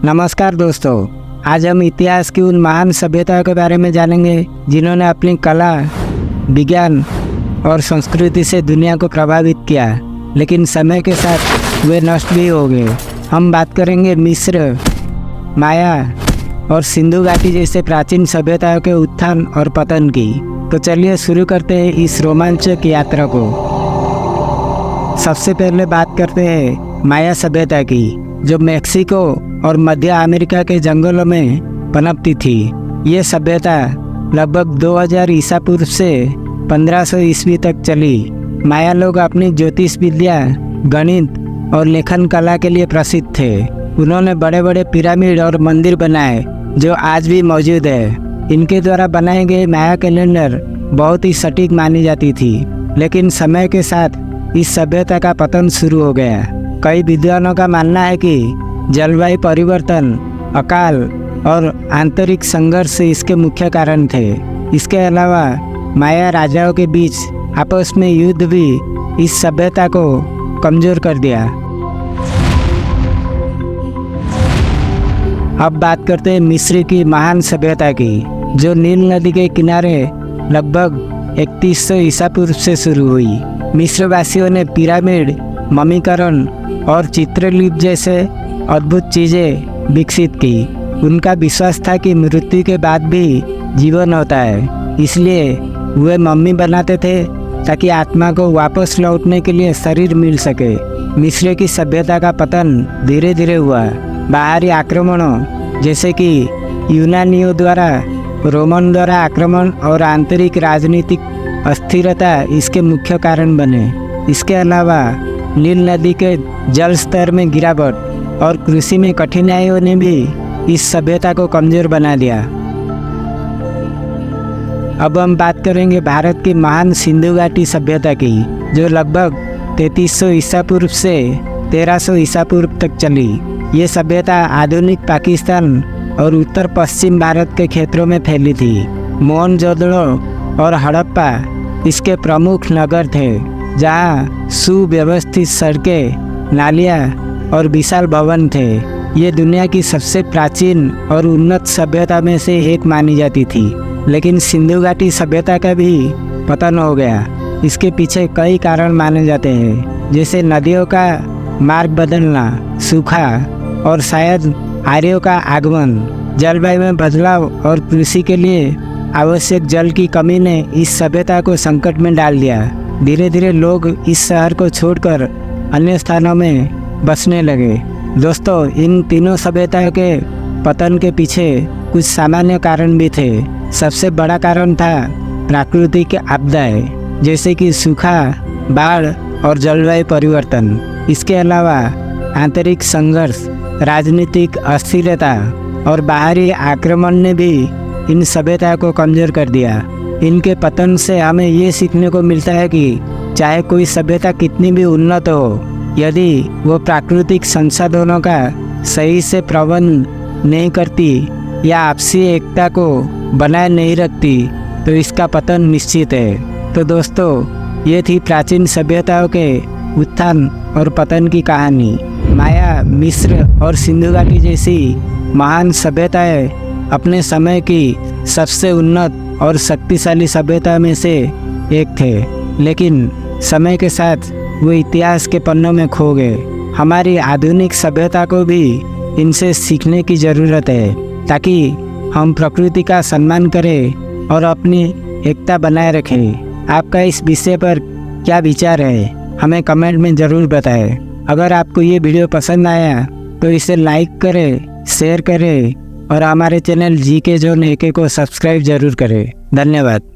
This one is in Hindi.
नमस्कार दोस्तों, आज हम इतिहास की उन महान सभ्यताओं के बारे में जानेंगे जिन्होंने अपनी कला, विज्ञान और संस्कृति से दुनिया को प्रभावित किया, लेकिन समय के साथ वे नष्ट भी हो गए। हम बात करेंगे मिस्र, माया और सिंधु घाटी जैसे प्राचीन सभ्यताओं के उत्थान और पतन की। तो चलिए शुरू करते हैं इस रोमांचक यात्रा को। सबसे पहले बात करते हैं माया सभ्यता की, जो मेक्सिको और मध्य अमेरिका के जंगलों में पनपती थी। ये सभ्यता लगभग 2000 ईसा पूर्व से 1500 ईस्वी तक चली। माया लोग अपनी ज्योतिष विद्या, गणित और लेखन कला के लिए प्रसिद्ध थे। उन्होंने बड़े बड़े पिरामिड और मंदिर बनाए जो आज भी मौजूद है। इनके द्वारा बनाए गए माया कैलेंडर बहुत ही सटीक मानी जाती थी, लेकिन समय के साथ इस सभ्यता का पतन शुरू हो गया। कई विद्वानों का मानना है कि जलवायु परिवर्तन, अकाल और आंतरिक संघर्ष इसके मुख्य कारण थे। इसके अलावा माया राजाओं के बीच आपस में युद्ध भी इस सभ्यता को कमजोर कर दिया। अब बात करते हैं मिस्र की महान सभ्यता की, जो नील नदी के किनारे लगभग 3100 ईसा पूर्व से शुरू हुई। मिस्र वासियों ने पिरामिड, ममीकरण और चित्रलिपि जैसे अद्भुत चीज़ें विकसित की। उनका विश्वास था कि मृत्यु के बाद भी जीवन होता है, इसलिए वे मम्मी बनाते थे ताकि आत्मा को वापस लौटने के लिए शरीर मिल सके। मिस्र की सभ्यता का पतन धीरे धीरे हुआ। बाहरी आक्रमणों जैसे कि यूनानियों द्वारा, रोमन द्वारा आक्रमण और आंतरिक राजनीतिक अस्थिरता इसके मुख्य कारण बने। इसके अलावा नील नदी के जल स्तर में गिरावट और कृषि में कठिनाइयों ने भी इस सभ्यता को कमजोर बना दिया। अब हम बात करेंगे भारत की महान सिंधु घाटी सभ्यता की, जो लगभग 3300 ईसा पूर्व से 1300 ईसा पूर्व तक चली। ये सभ्यता आधुनिक पाकिस्तान और उत्तर पश्चिम भारत के क्षेत्रों में फैली थी। मोहनजोदड़ो और हड़प्पा इसके प्रमुख नगर थे, जहाँ सुव्यवस्थित सड़कें, नालियाँ और विशाल भवन थे। ये दुनिया की सबसे प्राचीन और उन्नत सभ्यता में से एक मानी जाती थी। लेकिन सिंधु घाटी सभ्यता का भी पतन हो गया। इसके पीछे कई कारण माने जाते हैं, जैसे नदियों का मार्ग बदलना, सूखा और शायद आर्यों का आगमन। जलवायु में बदलाव और कृषि के लिए आवश्यक जल की कमी ने इस सभ्यता को संकट में डाल दिया। धीरे धीरे लोग इस शहर को छोड़कर अन्य स्थानों में बसने लगे। दोस्तों, इन तीनों सभ्यताओं के पतन के पीछे कुछ सामान्य कारण भी थे। सबसे बड़ा कारण था प्राकृतिक आपदाएं, जैसे कि सूखा, बाढ़ और जलवायु परिवर्तन। इसके अलावा आंतरिक संघर्ष, राजनीतिक अस्थिरता और बाहरी आक्रमण ने भी इन सभ्यता को कमजोर कर दिया। इनके पतन से हमें ये सीखने को मिलता है कि चाहे कोई सभ्यता कितनी भी उन्नत हो, यदि वो प्राकृतिक संसाधनों का सही से प्रबंध नहीं करती या आपसी एकता को बनाए नहीं रखती, तो इसका पतन निश्चित है। तो दोस्तों, ये थी प्राचीन सभ्यताओं के उत्थान और पतन की कहानी। माया, मिस्र और सिंधु घाटी जैसी महान सभ्यताएं अपने समय की सबसे उन्नत और शक्तिशाली सभ्यता में से एक थे, लेकिन समय के साथ वो इतिहास के पन्नों में खो गए। हमारी आधुनिक सभ्यता को भी इनसे सीखने की ज़रूरत है, ताकि हम प्रकृति का सम्मान करें और अपनी एकता बनाए रखें। आपका इस विषय पर क्या विचार है, हमें कमेंट में ज़रूर बताएं। अगर आपको ये वीडियो पसंद आया तो इसे लाइक करें, शेयर करें और हमारे चैनल जीके जोन AK को सब्सक्राइब जरूर करें। धन्यवाद।